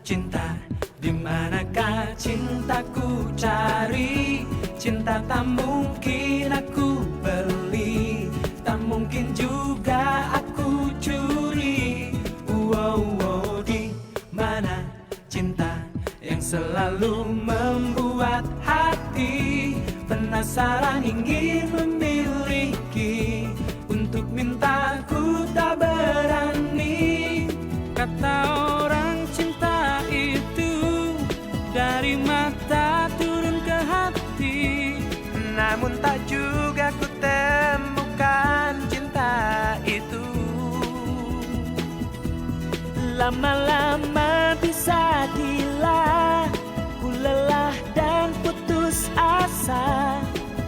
cinta, di manakah cintaku cari? Cinta tak mungkin aku beli, tak mungkin juga aku curi. Wow, wow, di mana cinta yang selalu membuat hati penasaran ingin memiliki, untuk minta ku tak berani. Kata orang cinta itu dari mata turun ke hati, namun tak juga ku temukan cinta itu. Lama-lama bisa gila, ku lelah dan putus asa.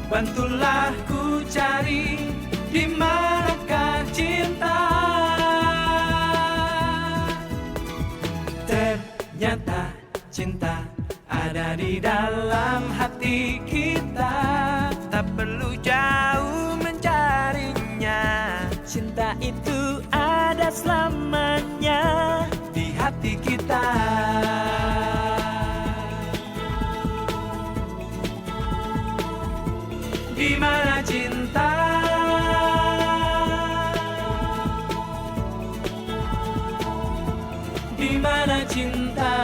Bantulah ku cari, di manakah cinta? Ternyata cinta ada di dalam hati kita, tak perlu jauh mencarinya. Cinta itu ada selamanya di hati kita. Di mana cinta? Di mana cinta?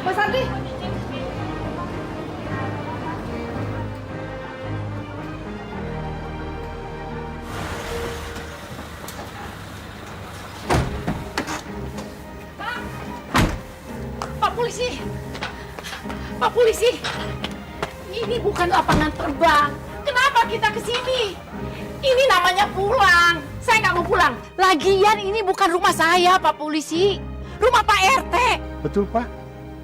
Mas Andi. Pak polisi. Pak polisi. Ini bukan lapangan terbang. Kenapa kita ke sini? Ini namanya pulang. Saya nggak mau pulang. Lagian ini bukan rumah saya, Pak polisi. Rumah Pak RT. Betul, Pak.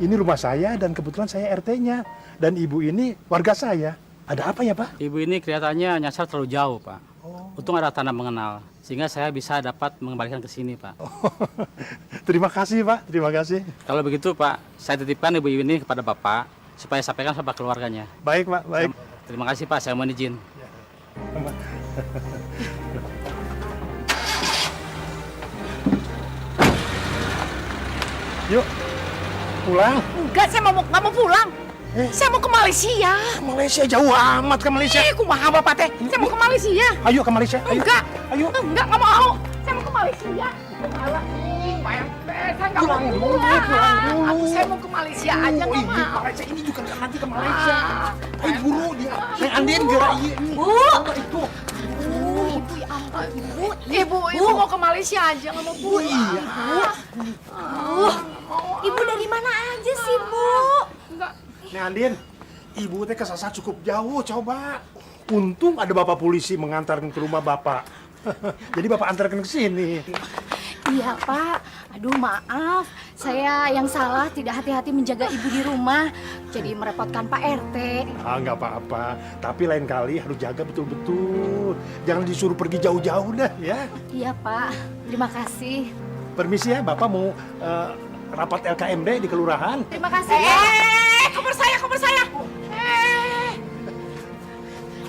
Ini rumah saya dan kebetulan saya RT-nya. Dan ibu ini warga saya. Ada apa ya, Pak? Ibu ini kelihatannya nyasar terlalu jauh, Pak. Untung ada tanda mengenal, sehingga saya bisa dapat mengembalikan ke sini, Pak. Terima kasih, Pak. Terima kasih. Kalau begitu, Pak, saya titipkan ibu ini kepada Bapak, supaya sampaikan sama keluarganya. Baik, Pak. Baik. Terima kasih, Pak. Saya mohon izin. Yuk, pulang. Enggak, saya nggak mau pulang. Saya mau ke Malaysia. Malaysia jauh amat ke Malaysia. Kumaha Bapak teh? Saya mau ke Malaysia. Ayo ke Malaysia. Ayo. Enggak. Ayo. Enggak mau. Saya mau ke Malaysia. Alah, Pak RT, saya nggak mau pulang. Aku saya mau ke Malaysia aja, nggak mau. Malaysia ini juga nanti ke Malaysia. Ayo buru dia. Neng Andin gerak iya. Bu. Itu. Ibu, ya ampun. Ibu mau ke Malaysia aja, nggak mau pulang. Iya. Ibu dari mana aja sih, Bu? Enggak. Neng Andin, ibu teh kesasar cukup jauh, coba. Untung ada bapak polisi mengantarkan ke rumah bapak. Jadi bapak antarkan ke sini. Iya, Pak. Aduh, maaf. Saya yang salah tidak hati-hati menjaga ibu di rumah. Jadi merepotkan Pak RT. Nggak apa-apa. Tapi lain kali harus jaga betul-betul. Jangan disuruh pergi jauh-jauh dah, ya. Iya, Pak. Terima kasih. Permisi ya, bapak mau rapat LKMD di kelurahan. Terima kasih, Pak. Koper saya.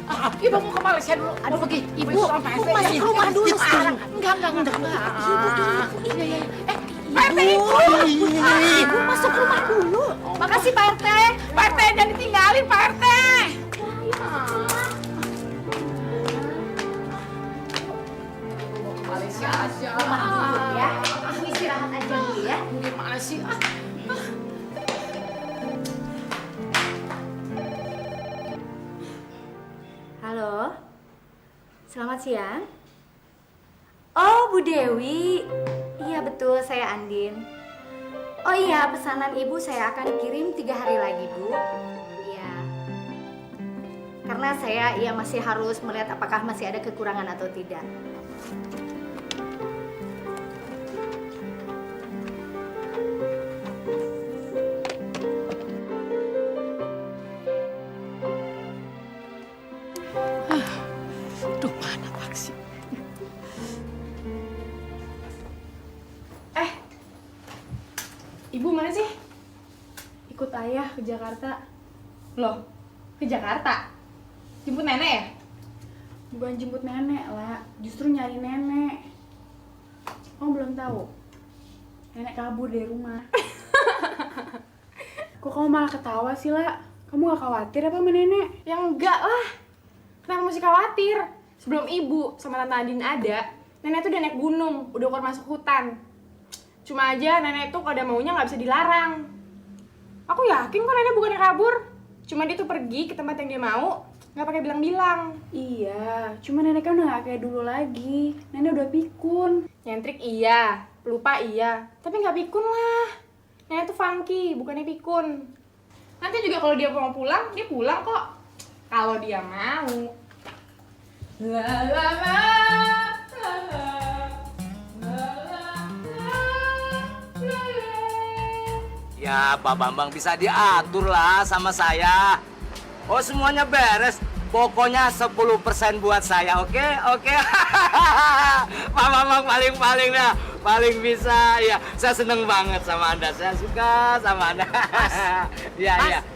Maaf, Ibu mau ke Malaysia dulu. Aduh, pergi. Ibu masuk rumah dulu sekarang. Enggak. Ibu dulu. Pak RT, Ibu masuk rumah dulu. Makasih, Pak RT. Pak RT, jangan ditinggalin, Pak RT. Malaysia aja. Rumah dulu ya. Istirahat aja dulu ya. Gimana sih? Halo, selamat siang. Oh, Bu Dewi. Iya betul, saya Andin. Oh iya, pesanan ibu saya akan kirim 3 hari lagi, Bu. Iya. Karena saya masih harus melihat apakah masih ada kekurangan atau tidak. Aduh, mana taksi? Ibu mana sih? Ikut ayah ke Jakarta. Loh, ke Jakarta? Jemput nenek ya? Bukan jemput nenek lah, justru nyari nenek. Kamu belum tahu? Nenek kabur dari rumah. Kok kamu malah ketawa sih, La? Kamu gak khawatir apa sama nenek? Ya enggak lah. Kenapa mesti khawatir? Sebelum ibu sama Tante Andin ada, nenek tuh udah naik gunung, udah keluar masuk hutan. Cuma aja nenek tuh kalau ada maunya nggak bisa dilarang. Aku yakin kok nenek bukannya kabur. Cuma dia tuh pergi ke tempat yang dia mau, nggak pakai bilang-bilang. Iya, cuma nenek kan udah nggak kayak dulu lagi. Nenek udah pikun. Nyentrik iya, pelupa iya, tapi nggak pikun lah. Nenek tuh funky, bukannya pikun. Nanti juga kalau dia mau pulang, dia pulang kok. Kalau dia mau. La la la. Ya, Pak Bambang bisa diatur lah sama saya. Oh, semuanya beres. Pokoknya 10% buat saya, oke? Oke. Pak Bambang paling dah. Paling bisa, ya. Saya seneng banget sama Anda. Saya suka sama Anda. Iya.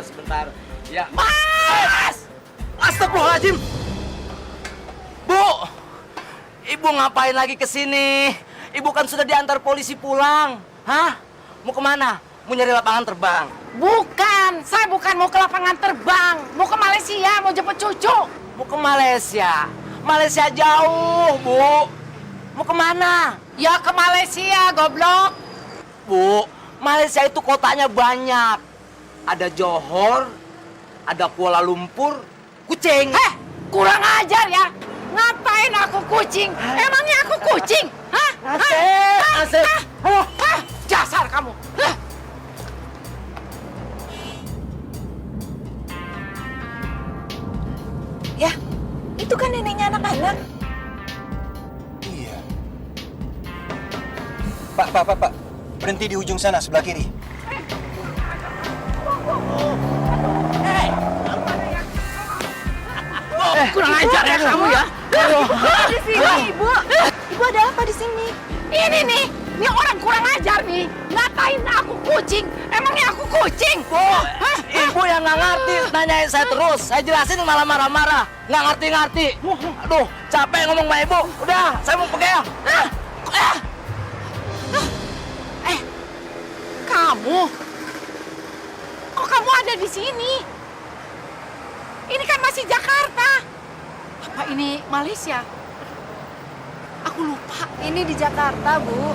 Sebentar. Ya. Mas! Astagfirullahaladzim. Bu! Ibu ngapain lagi ke sini? Ibu kan sudah diantar polisi pulang. Hah? Mau kemana? Mau nyari lapangan terbang? Bukan, saya bukan mau ke lapangan terbang. Mau ke Malaysia, mau jemput cucu. Mau ke Malaysia? Malaysia jauh, Bu. Mau kemana? Ya ke Malaysia, goblok. Bu, Malaysia itu kotanya banyak. Ada Johor, ada Kuala Lumpur, Kucing. Kurang ajar ya. Ngapain aku kucing? Emangnya aku kucing? Hah? Asik. Dasar kamu. Ya, itu kan neneknya anak-anak. Iya. Pak. Berhenti di ujung sana, sebelah kiri. Kurang ajar ya kamu ya. Di sini, Ibu. Ibu ada apa di sini? Ini nih orang kurang ajar nih. Ngatain aku kucing. Emangnya aku kucing? Bu, ibu yang nggak ngerti nanyain saya terus. Saya jelasin malah marah-marah. Nggak ngerti-ngerti. Aduh, capek ngomong sama ibu. Udah, saya mau pergi ya. Kamu? Kok kamu ada di sini? Ini kan masih Jakarta. Apa ini Malaysia? Aku lupa. Ini di Jakarta, Bu.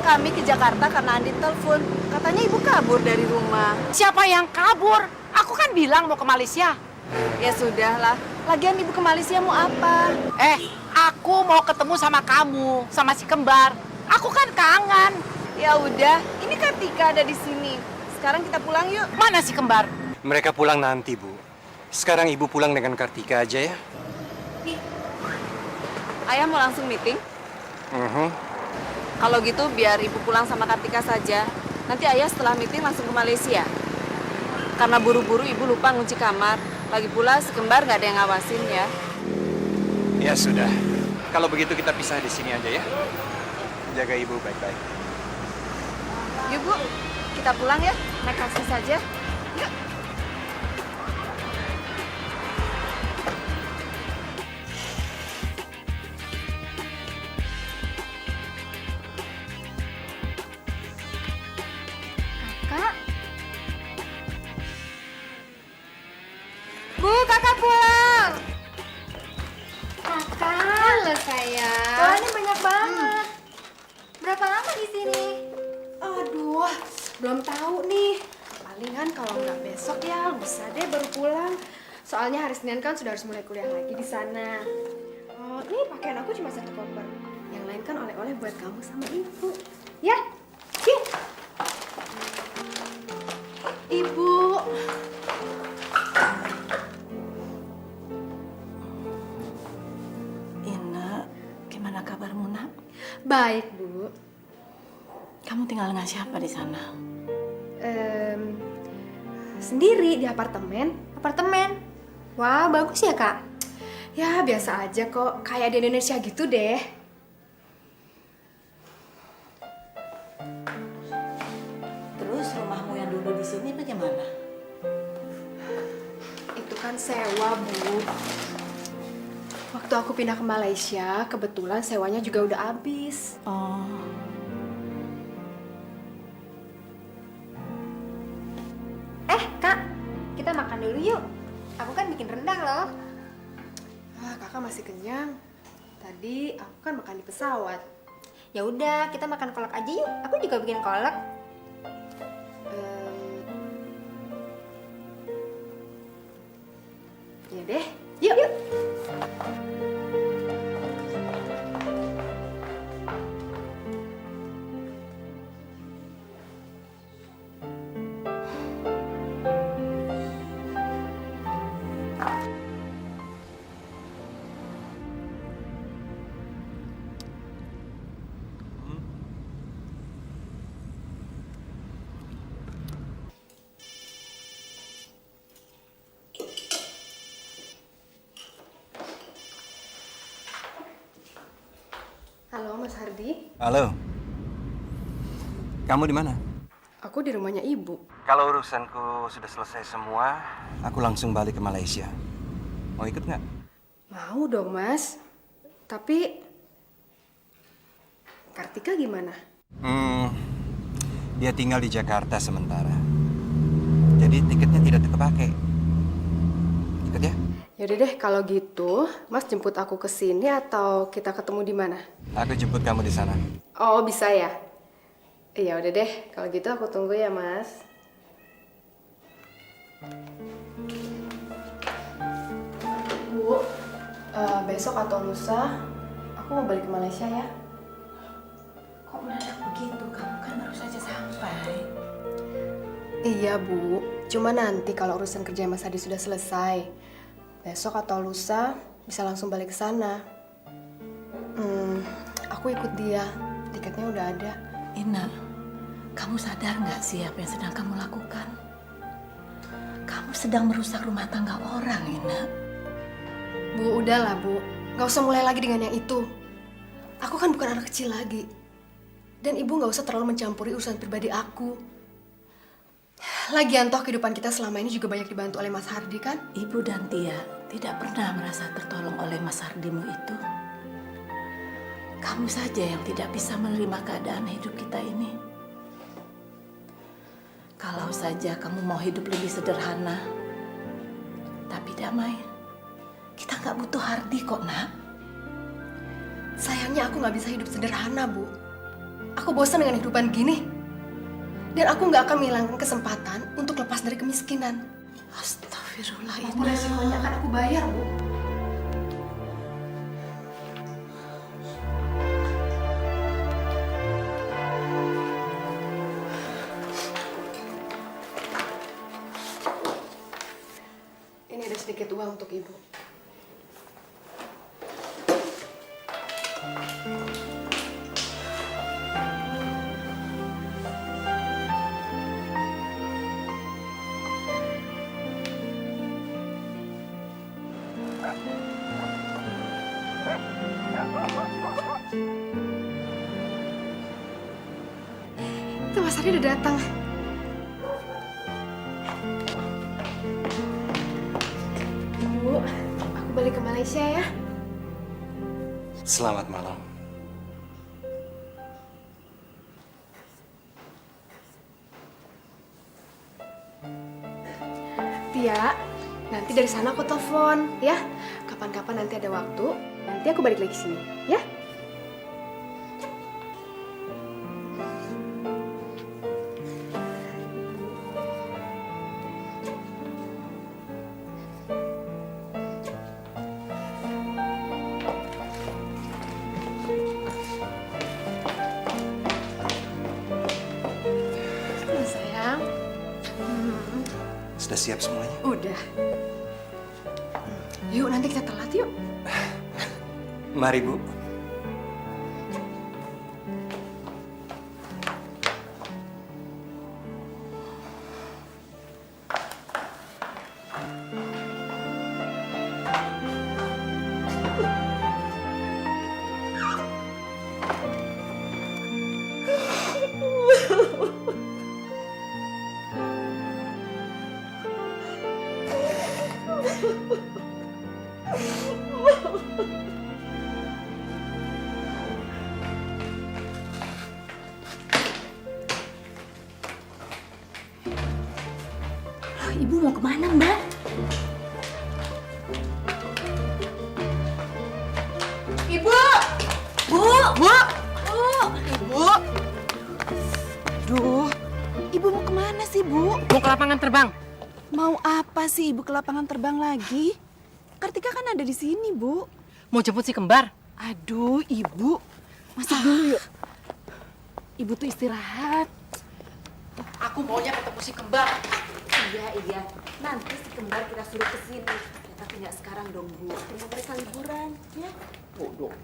Kami ke Jakarta karena Andin telepon. Katanya ibu kabur dari rumah. Siapa yang kabur? Aku kan bilang mau ke Malaysia. Ya sudahlah. Lagian ibu ke Malaysia mau apa? Aku mau ketemu sama kamu, sama si kembar. Aku kan kangen. Ya udah, ini Kartika ada di sini. Sekarang kita pulang yuk. Mana si kembar? Mereka pulang nanti, Bu. Sekarang ibu pulang dengan Kartika aja ya. Ayah mau langsung meeting? Kalau gitu biar ibu pulang sama Kartika saja. Nanti ayah setelah meeting langsung ke Malaysia. Karena buru-buru ibu lupa ngunci kamar. Lagi pula si kembar nggak ada yang ngawasin ya. Ya sudah. Kalau begitu kita pisah di sini aja ya. Jaga ibu baik-baik. Yuk Bu, kita pulang ya. Naik taksi saja. Yuk. Kak. Bu, kakak pulang. Kakak. Halo sayang. Wah, ini banyak banget. Berapa lama di sini? Aduh, belum tahu nih. Palingan kalau nggak besok ya bisa deh baru pulang. Soalnya hari Senin kan sudah harus mulai kuliah lagi di sana. Oh, ini pakaian aku cuma satu koper. Yang lain kan oleh-oleh buat kamu sama ibu. Ya, yuk. Ibu. Ina, gimana kabarmu nak? Baik, Bu. Kamu tinggal dengan siapa di sana? Sendiri di apartemen. Apartemen. Wah, bagus ya, Kak? Ya biasa aja kok, kayak di Indonesia gitu deh. Terus rumahmu yang dulu di sini bagaimana? Itu kan sewa, Bu. Waktu aku pindah ke Malaysia, kebetulan sewanya juga udah habis. Oh. Kak, kita makan dulu yuk. Aku kan bikin rendang loh. Kakak masih kenyang. Tadi aku kan makan di pesawat. Ya udah, kita makan kolak aja yuk. Aku juga bikin kolak. Ya deh, yuk. Halo, Mas Hardi. Halo. Kamu di mana? Aku di rumahnya Ibu. Kalau urusanku sudah selesai semua, aku langsung balik ke Malaysia. Mau ikut nggak? Mau dong, Mas. Tapi Kartika gimana? Dia tinggal di Jakarta sementara. Jadi tiketnya tidak terpakai. Ikut ya? Yaudah deh, kalau gitu, Mas jemput aku ke sini atau kita ketemu di mana? Aku jemput kamu di sana. Oh, bisa ya? Iya, udah deh. Kalau gitu aku tunggu ya, Mas. Bu, besok atau lusa, aku mau balik ke Malaysia ya. Kok mendadak begitu? Kamu kan baru saja sampai. Iya, Bu. Cuma nanti kalau urusan kerja Mas Hadi sudah selesai, besok atau lusa bisa langsung balik ke sana. Aku ikut dia. Tiketnya udah ada. Ina, kamu sadar nggak sih apa yang sedang kamu lakukan? Kamu sedang merusak rumah tangga orang, Ina. Bu, udahlah, Bu. Nggak usah mulai lagi dengan yang itu. Aku kan bukan anak kecil lagi. Dan Ibu nggak usah terlalu mencampuri urusan pribadi aku. Lagian toh kehidupan kita selama ini juga banyak dibantu oleh Mas Hardi kan? Ibu dan Tia tidak pernah merasa tertolong oleh Mas Hardimu itu. Kamu saja yang tidak bisa menerima keadaan hidup kita ini. Kalau saja kamu mau hidup lebih sederhana, tapi damai, kita nggak butuh Hardi kok, Nak. Sayangnya aku nggak bisa hidup sederhana, Bu. Aku bosan dengan hidupan gini. Dan aku nggak akan menghilangkan kesempatan untuk lepas dari kemiskinan. Astagfirullah, Apa resikonya akan aku bayar, Bu? Ini ada sedikit uang untuk Ibu. Itu Mas Hardi udah datang. Bu, aku balik ke Malaysia ya. Selamat malam. Tia, nanti dari sana aku telepon ya. Kapan-kapan nanti ada waktu, nanti aku balik lagi sini ya. Sayang. Sudah siap semuanya? Udah. Yuk, nanti kita telat yuk. Mari, Bu. Ibu mau kemana, Mbak? Ibu! Bu! Bu! Bu! Ibu! Duh, Ibu mau kemana sih, Bu? Mau ke lapangan terbang. Mau apa sih Ibu ke lapangan terbang lagi? Kartika kan ada di sini, Bu. Mau jemput si kembar. Aduh, Ibu. Masuk dulu yuk. Ibu tuh istirahat. Aku maunya ketemu si kembar. Iya. Nanti si kembar kita suruh ke sini. Ya, tapi nggak sekarang dong, Bu. Tunggu mereka liburan, ya. Bodoh.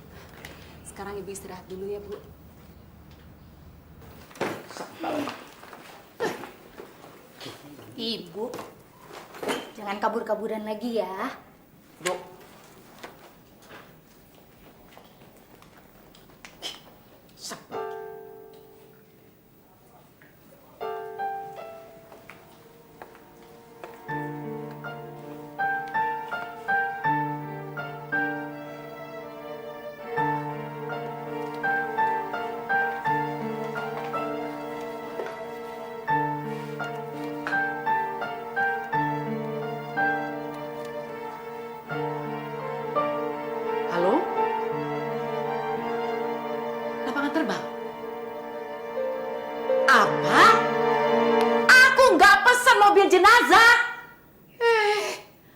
Sekarang Ibu istirahat dulu ya, Bu. Ibu, jangan kabur-kaburan lagi ya. Dok. Halo? Lapangan terbang? Apa? Aku nggak pesen mobil jenazah.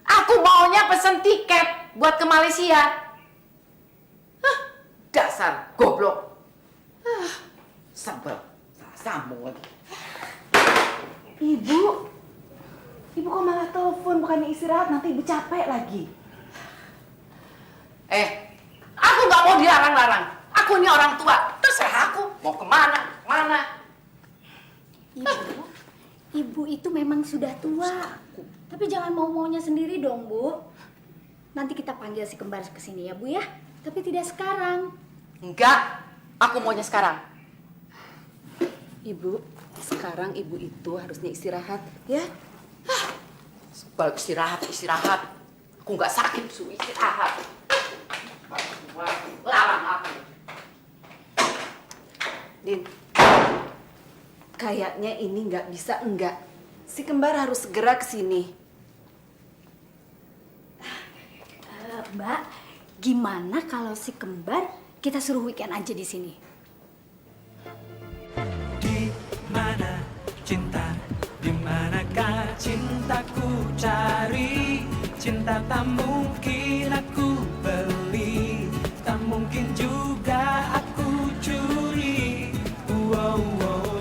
Aku maunya pesen tiket buat ke Malaysia. Hah, dasar goblok. Sebel, salah sambung lagi. Ibu kok malah telepon bukannya istirahat, nanti Ibu capek lagi. Aku nggak mau dilarang-larang. Aku ini orang tua, terserah aku mau kemana. Ibu itu memang sudah tua. Tapi jangan mau-maunya sendiri dong, Bu. Nanti kita panggil si kembar ke sini ya, Bu ya. Tapi tidak sekarang. Enggak, aku maunya sekarang. Ibu, sekarang Ibu itu harusnya istirahat, ya. Sebel istirahat. Aku nggak sakit, suruh istirahat. Larang aku. Din, kayaknya ini nggak bisa enggak. Si kembar harus segera ke sini. Mbak, gimana kalau si kembar kita suruh weekend aja di sini? Di mana cinta, di manakah cintaku cari? Cinta tak mungkin aku beli, tak mungkin juga aku curi. Wow,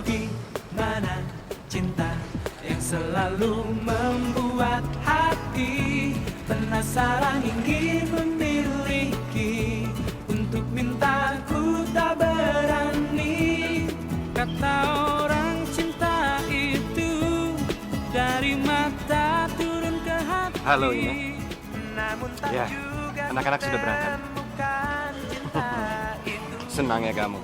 di mana cinta yang selalu membuat hati penasaran ingin memiliki, untuk minta ku tak berani. Kata orang cinta itu dari mata turun ke hati. Halo, Ina. Namun tak Ya, juga anak-anak sudah berangkat. bukan cinta itu. Senang ya kamu.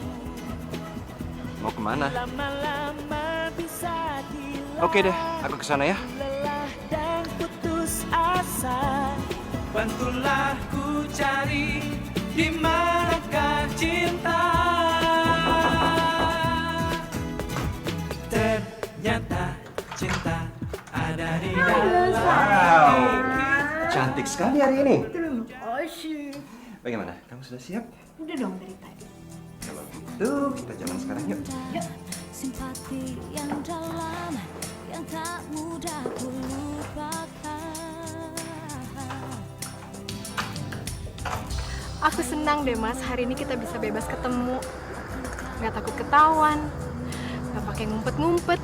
Mau kemana? Lama-lama bisa hilang. Oke deh, aku kesana ya. Lelah dan putus asa, bantulah ku cari di manakah cinta. Ternyata cinta ada di dalam. Wow, cantik sekali hari ini. Asyik. Bagaimana? Kamu sudah siap? Udah dong dari tadi. Kalau gitu, kita jalan sekarang yuk. Simpati yang dalam yang tak mudah ku lupakan. Aku senang deh Mas, hari ini kita bisa bebas ketemu. Nggak takut ketahuan, nggak pakai ngumpet-ngumpet.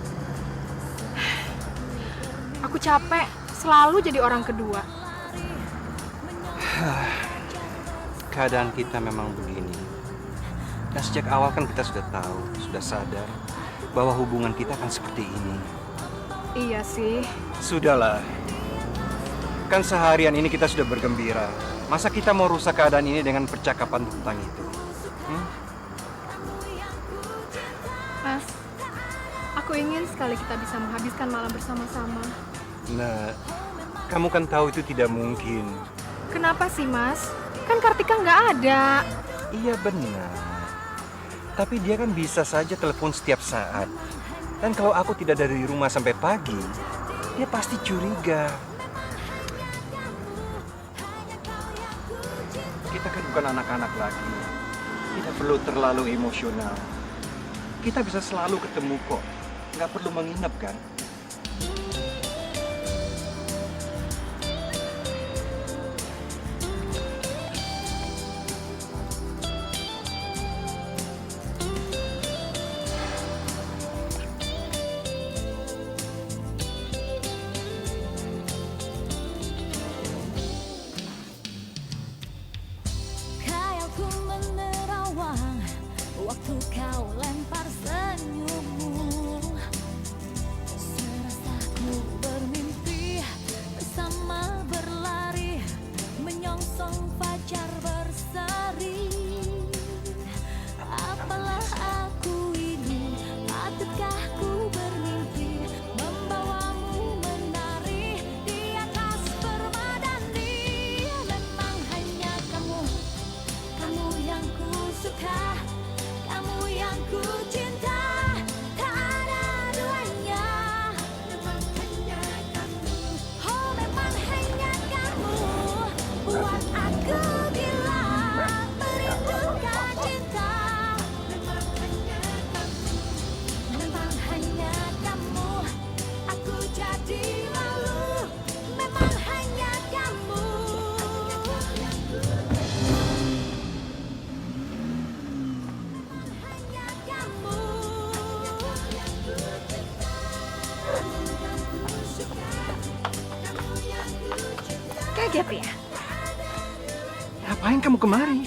Aku capek, selalu jadi orang kedua. Keadaan kita memang begini. Dan sejak awal kan kita sudah tahu, sudah sadar bahwa hubungan kita akan seperti ini. Iya sih. Sudahlah. Kan seharian ini kita sudah bergembira. Masa kita mau rusak keadaan ini dengan percakapan tentang itu? Mas, aku ingin sekali kita bisa menghabiskan malam bersama-sama. Nah, kamu kan tahu itu tidak mungkin. Kenapa sih Mas? Kan Kartika nggak ada. Iya benar. Tapi dia kan bisa saja telepon setiap saat. Dan kalau aku tidak dari rumah sampai pagi, dia pasti curiga. Kita kan bukan anak-anak lagi. Tidak perlu terlalu emosional. Kita bisa selalu ketemu kok. Nggak perlu menginap kan? Khayalku menerawang waktu kau lempar senyummu. Serasa ku bermimpi bersama berlari menyongsong fajar berseri. Apalah aku ini, patutkah ku bermimpi membawamu menari di atas permadani. Memang hanya kamu, kamu yang ku suka, kamu yang ku cinta, tak ada duanya. Memang hanya kamu, oh memang hanya kamu, buat aku gila merindukan cinta. Memang hanya kamu, memang hanya kamu, aku jadi malu. Memang hanya kamu. Kaget ya? Ngapain kamu kemari?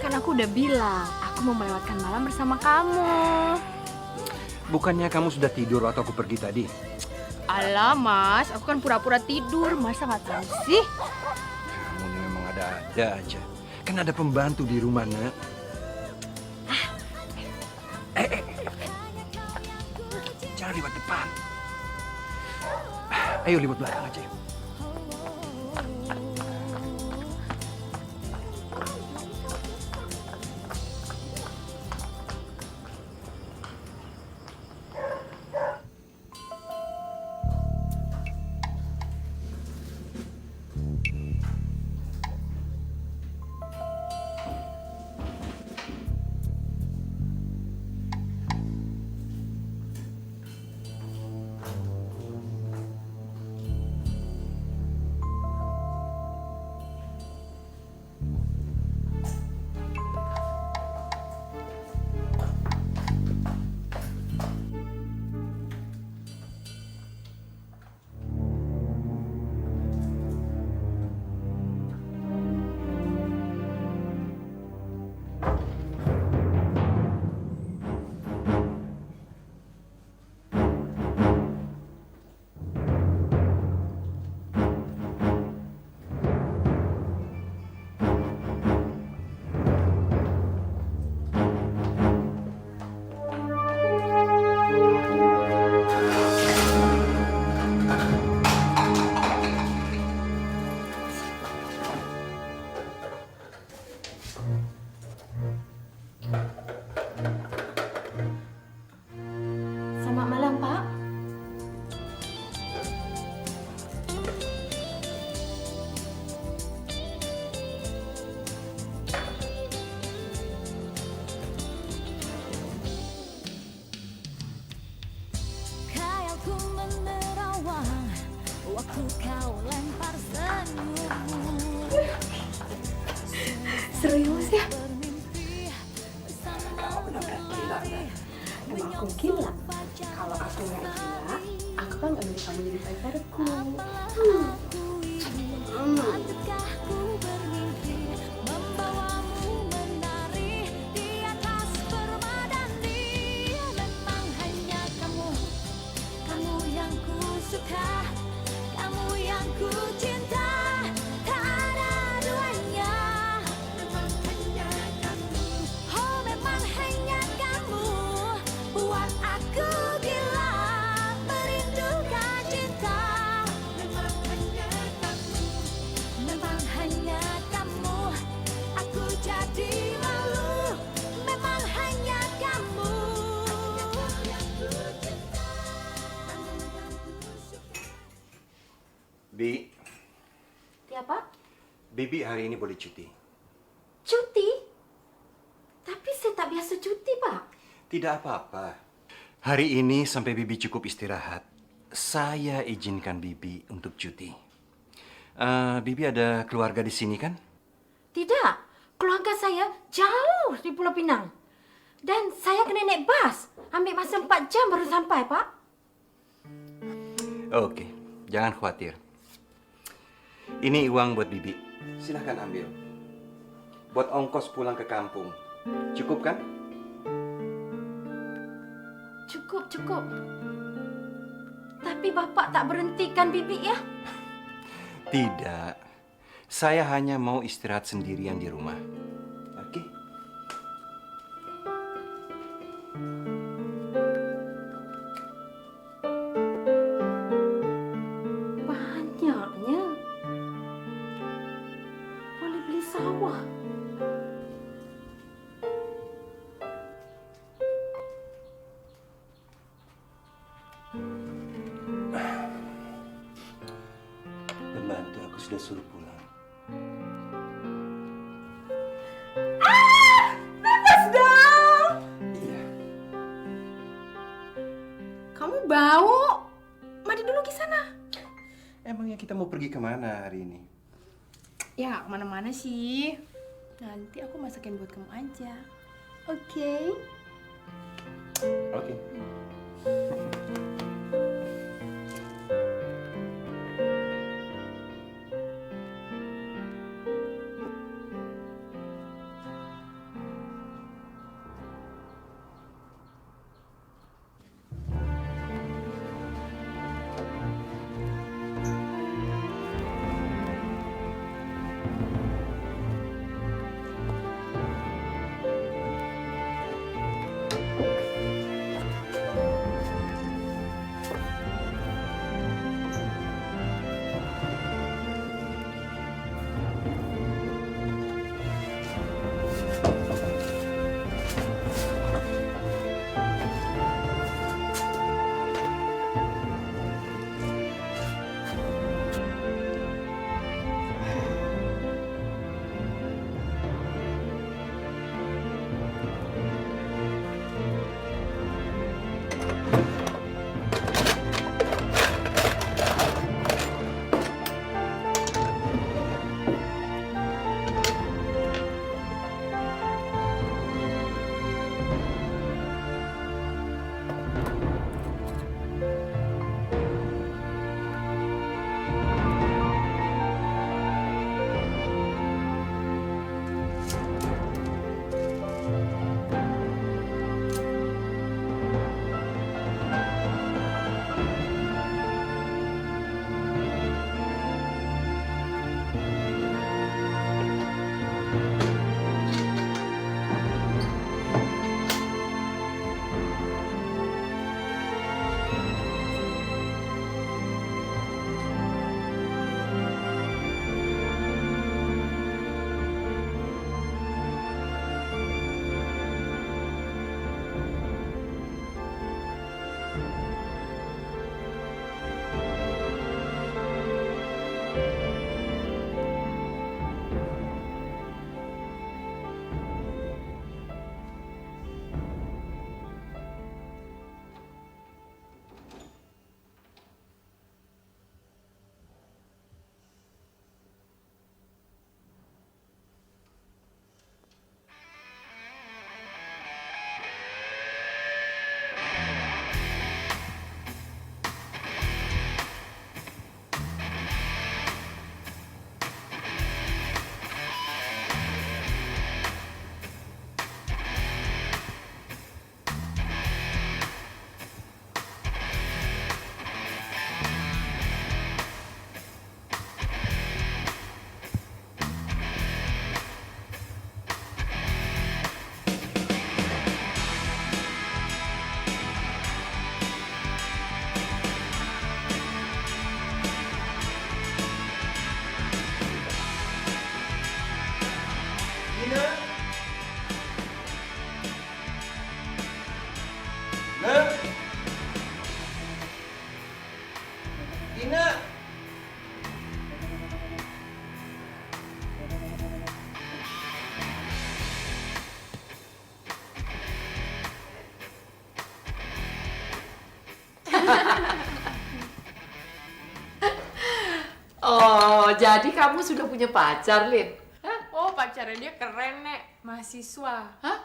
Kan aku udah bilang, aku mau melewatkan malam bersama kamu. Bukannya kamu sudah tidur waktu aku pergi tadi? Alah mas, aku kan pura-pura tidur, masa nggak tahu sih? Kamu ini memang ada-ada aja. Kan ada pembantu di rumah, nak. Jangan lewat depan. Ayo lewat belakang aja. Selamat malam Pak. Khayalku menerawang waktu kau lempar senyummu. Serius ya? Kamu benar-benar gila kan? Emang aku gila. Kalau aku nggak gila, aku kan nggak milih kamu jadi pacarku. Patutkah ku bermimpi membawamu menari di atas permadani. Memang hanya kamu, kamu yang ku suka, kamu yang ku cinta, tak ada duanya. Memang hanya kamu, oh memang hanya kamu, buat aku gila merindukan cinta. Bibi, Apa? Bibi hari ini boleh cuti. Cuti? Tapi saya tak biasa cuti, Pak. Tidak apa-apa. Hari ini sampai Bibi cukup istirahat, saya izinkan Bibi untuk cuti. Bibi ada keluarga di sini kan? Tidak, keluarga saya jauh di Pulau Pinang. Dan saya kena naik bas. Ambil masa 4 jam baru sampai, Pak. Oke, jangan khawatir. Ini uang buat Bibi. Silahkan ambil. Buat ongkos pulang ke kampung. Cukup kan? Cukup. Tapi Bapak tak berhentikan Bibi ya? Tidak. Saya hanya mau istirahat sendirian di rumah. Oke? Banyaknya. Boleh beli sawah. Pembantu aku sudah suruh pulang. Bebas dong! Iya. Kamu bau. Mandi dulu di sana. Emangnya kita mau pergi kemana hari ini? Ya nggak kemana-mana sih. Nanti aku masakin buat kamu aja. Oke? Oke. Oh, jadi kamu sudah punya pacar, Lin? Oh, pacarnya dia keren, Nek. Mahasiswa. Hah?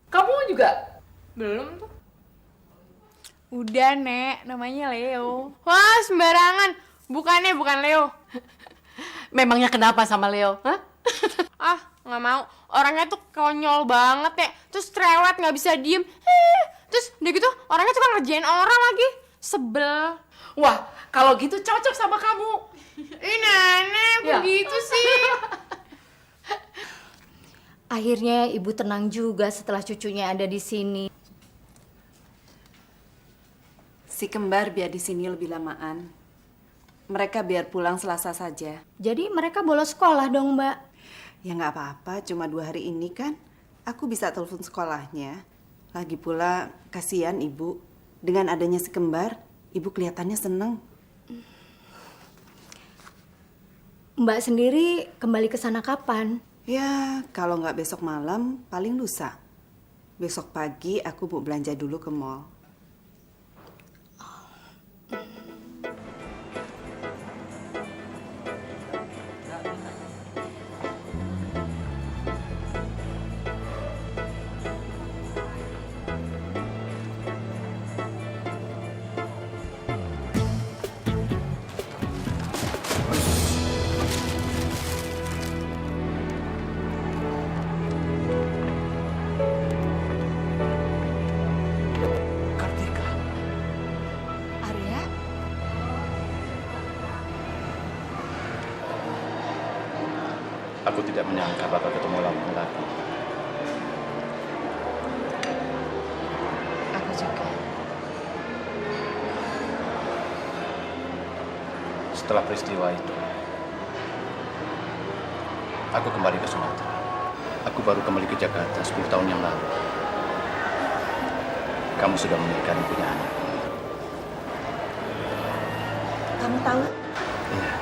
Kamu juga? Belum tuh. Udah, Nek. Namanya Leo. Wah, sembarangan. Bukan Leo. Memangnya kenapa sama Leo? Hah? Ah, nggak mau. Orangnya tuh konyol banget, ya. Terus cerewet, nggak bisa diem. Terus udah gitu, orangnya suka ngerjain orang lagi. Sebel. Wah, kalau gitu cocok sama kamu. Ih, Nenek, kok gitu sih? Akhirnya ibu tenang juga setelah cucunya ada di sini. Si kembar biar di sini lebih lamaan. Mereka biar pulang Selasa saja. Jadi mereka bolos sekolah dong, Mbak? Ya nggak apa-apa, cuma 2 hari ini kan. Aku bisa telepon sekolahnya. Lagi pula kasihan ibu. Dengan adanya si kembar, ibu kelihatannya seneng. Mbak sendiri kembali ke sana kapan? Ya, kalau nggak besok malam, paling lusa. Besok pagi aku mau belanja dulu ke mall. Arya? Aku tidak menyangka bakal ketemu kamu lagi. Aku juga. Setelah peristiwa itu, aku kembali ke Sumatera. Aku baru kembali ke Jakarta 10 tahun yang lalu. Kamu sudah menikah dan punya anak. Kamu tahu? Iya.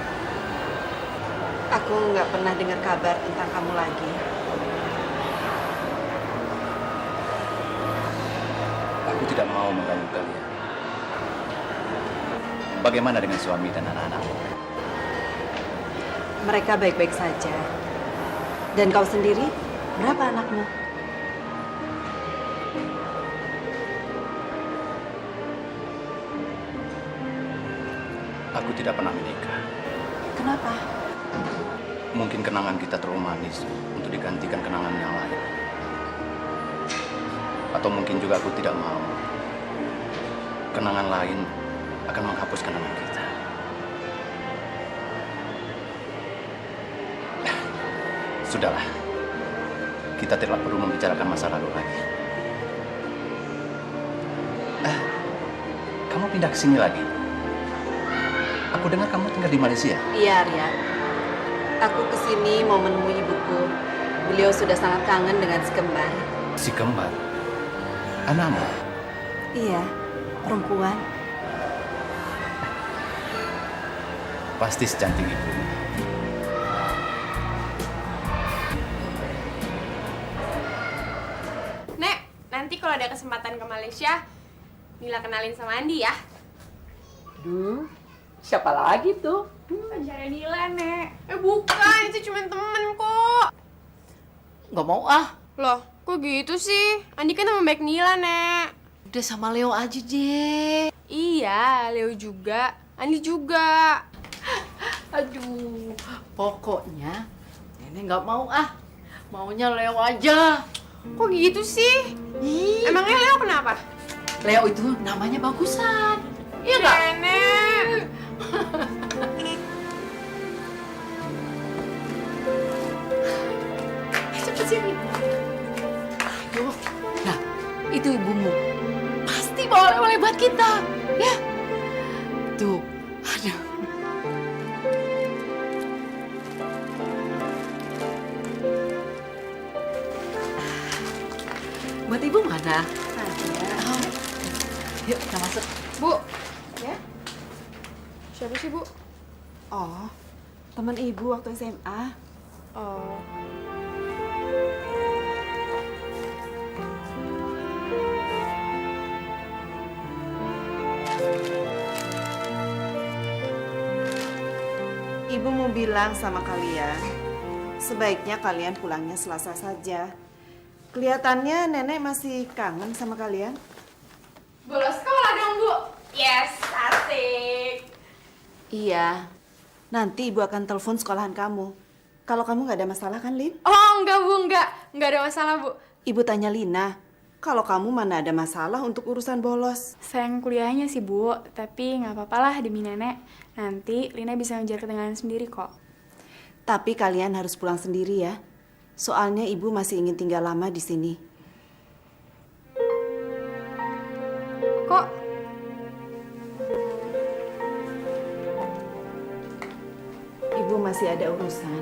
Aku nggak pernah dengar kabar tentang kamu lagi. Aku tidak mau mengganggu kalian. Bagaimana dengan suami dan anak-anakmu? Mereka baik-baik saja. Dan kau sendiri, berapa anakmu? Aku tidak pernah menikah. Kenapa? Mungkin kenangan kita terlalu manis untuk digantikan kenangan yang lain. Atau mungkin juga aku tidak mau kenangan lain akan menghapus kenangan kita. Sudahlah, kita tidak perlu membicarakan masa lalu lagi. Kamu pindah ke sini lagi? Aku dengar kamu tinggal di Malaysia. Iya, Arya. Aku kesini mau menemui ibuku. Beliau sudah sangat kangen dengan si kembar. Si kembar? Anakmu? Iya, perempuan. Pasti secantik ibu. Nek, nanti kalau ada kesempatan ke Malaysia, Nila kenalin sama Andi ya. Duh, siapa lagi tuh? Pacarnya Nila, Nek. Bukan, itu cuma temen kok. Nggak mau ah. Loh, kok gitu sih? Andi kan teman baik Nila, Nek. Udah sama Leo aja deh. Iya, Leo juga. Andi juga. Aduh, pokoknya Nenek nggak mau ah. Maunya Leo aja. Kok gitu sih? Emangnya Leo kenapa? Leo itu namanya bagusan. Iya nggak? Nenek. Cepet sini. Ayo. Nah, itu ibumu. Pasti bawa oleh-oleh buat kita. Ya. Tuh, aduh. Buat ibu mana? Oh. Yuk, kita masuk. Bu. Ya? Siapa sih, Bu? Oh, teman ibu waktu SMA. Oh. Ibu mau bilang sama kalian, sebaiknya kalian pulangnya Selasa saja. Kelihatannya nenek masih kangen sama kalian. Bolos sekolah dong, Bu. Yes, asik. Iya, nanti ibu akan telepon sekolahan kamu. Kalau kamu nggak ada masalah kan, Lin? Oh, enggak, Bu, enggak. Enggak ada masalah, Bu. Ibu tanya Lina, kalau kamu mana ada masalah untuk urusan bolos. Sayang kuliahnya sih, Bu. Tapi nggak apa-apa lah demi nenek. Nanti Lina bisa ngejar ketenangan sendiri kok. Tapi kalian harus pulang sendiri ya. Soalnya ibu masih ingin tinggal lama di sini. Kok? Ibu masih ada urusan.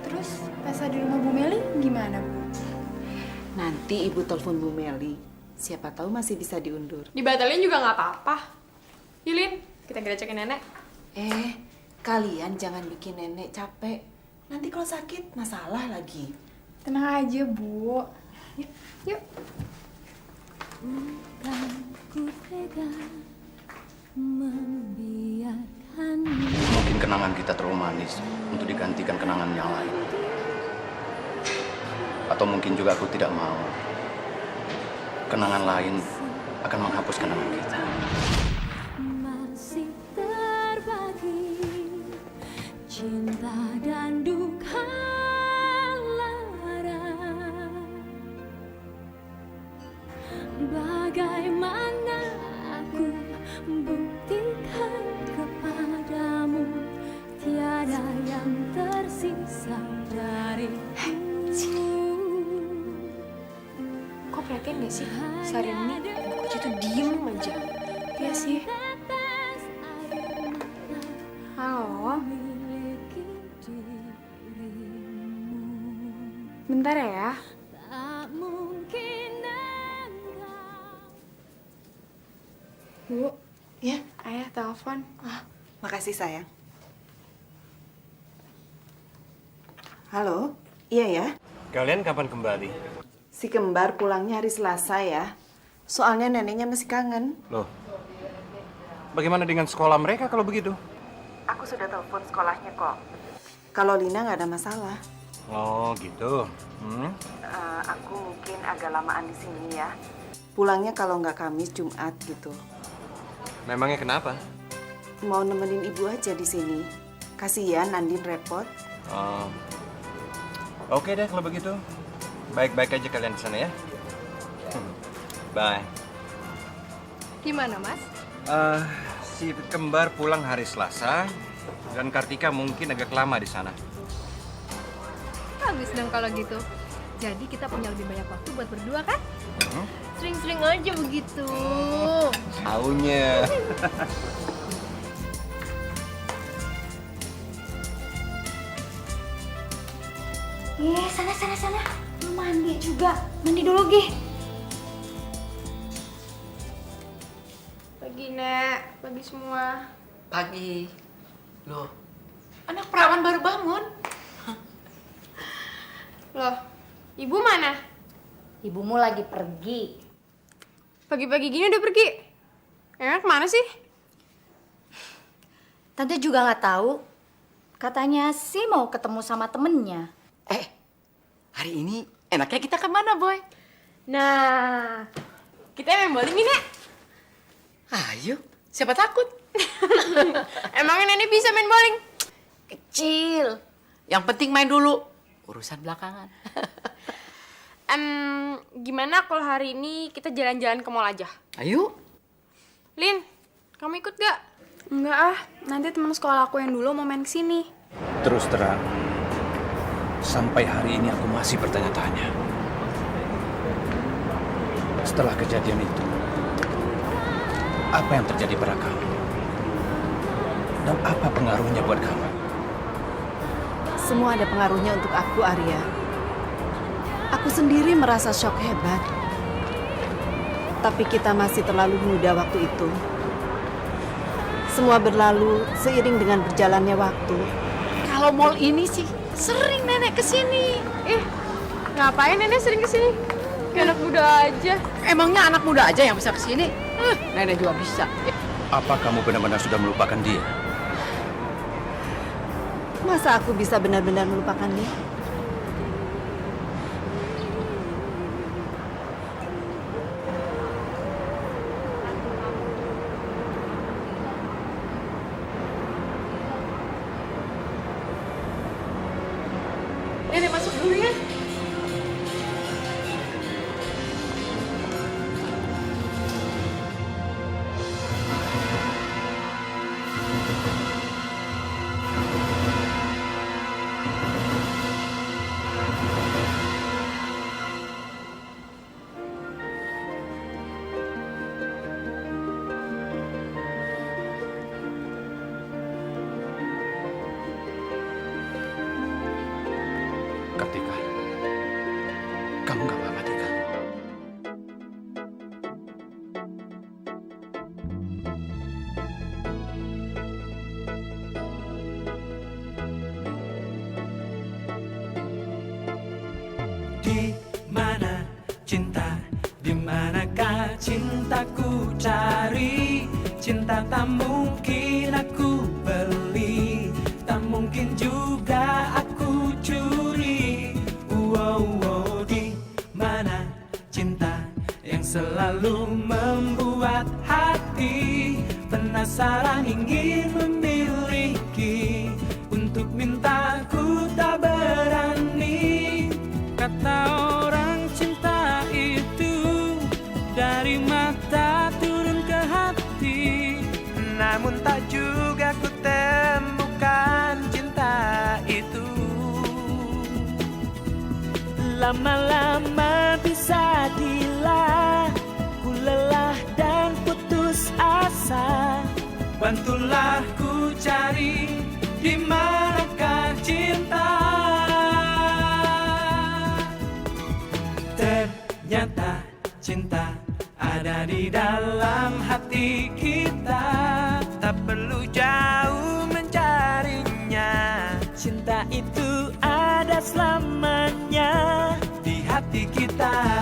Terus Tessa di rumah Bu Meli gimana, Bu? Nanti ibu telepon Bu Meli. Siapa tahu masih bisa diundur. Dibatalin juga nggak apa-apa. Yulin, kita cekin nenek. Kalian jangan bikin nenek capek. Nanti kalau sakit masalah lagi. Tenang aja, Bu. Yuk, yuk. Bukan ku tega membiarkanmu. Mungkin kenangan kita terlalu manis untuk digantikan kenangan yang lain. Atau mungkin juga aku tidak mau. Kenangan lain akan menghapus kenangan kita. Masih terbagi cinta dan duka lara. Bagaimana aku buktikan kepadamu tiada yang tersisa dariku. Kok perhatiin gak sih? Sehari ini Koci tuh diem aja. Iya sih. Halo? Bentar ya. Bu. Ya? Ayah telepon. Makasih sayang. Halo? Iya ya? Kalian kapan kembali? Si kembar pulangnya hari Selasa ya. Soalnya neneknya masih kangen. Loh, bagaimana dengan sekolah mereka kalau begitu? Aku sudah telepon sekolahnya kok. Kalau Lina nggak ada masalah. Oh gitu. Aku mungkin agak lamaan di sini ya. Pulangnya kalau nggak Kamis, Jumat gitu. Memangnya kenapa? Mau nemenin ibu aja di sini. Kasihan Andin repot. Oke deh kalau begitu. Baik-baik aja kalian di sana ya. Bye. Gimana, Mas? Si kembar pulang hari Selasa dan Kartika mungkin agak lama di sana. Bagus dong kalau gitu. Jadi kita punya lebih banyak waktu buat berdua kan? Sering-sering aja begitu. Taunya. Sana. Lu mandi juga. Mandi dulu, Gi. Pagi, Nek. Pagi semua. Pagi. Loh, anak perawan baru bangun. Loh, ibu mana? Ibumu lagi pergi. Pagi-pagi gini udah pergi. Emang kemana sih? Tante juga nggak tahu. Katanya sih mau ketemu sama temennya. Hari ini enaknya kita kemana, Boy? Nah, kita main bowling nih, Nek. Ayo, siapa takut? Emangnya Nenek bisa main bowling? Kecil. Yang penting main dulu. Urusan belakangan. Gimana kalau hari ini kita jalan-jalan ke mall aja? Ayo. Lin, kamu ikut gak? Enggak ah, nanti teman sekolah aku yang dulu mau main kesini. Terus terang, sampai hari ini aku masih bertanya-tanya. Setelah kejadian itu, apa yang terjadi pada kamu? Dan apa pengaruhnya buat kamu? Semua ada pengaruhnya untuk aku, Arya. Aku sendiri merasa shock hebat. Tapi kita masih terlalu muda waktu itu. Semua berlalu seiring dengan berjalannya waktu. Kalau mall ini sih sering Nenek kesini. Ngapain Nenek sering kesini? Kayak anak muda aja. Emangnya anak muda aja yang bisa kesini? Nenek juga bisa. Apa kamu benar-benar sudah melupakan dia? Masa aku bisa benar-benar melupakan dia? Nenek masuk dulu ya. Kartika, kamu gak apa-apa, Tika. Di mana cinta, di manakah cintaku cari? Cinta tak mungkin aku beli, tak mungkin juga aku curi. Wow, wow, di mana cinta yang selalu membuat hati penasaran ingin memiliki, untuk minta ku tak berani. Kata orang cinta itu dari mata turun ke hati, namun tak juga ku temukan cinta itu. Lama-lama bisa dilah, ku lelah dan putus asa. Bantulah ku cari di manakah cinta. Ternyata cinta ada di dalam hati kita, tak perlu jauh mencarinya. Cinta itu ada selamanya di hati kita.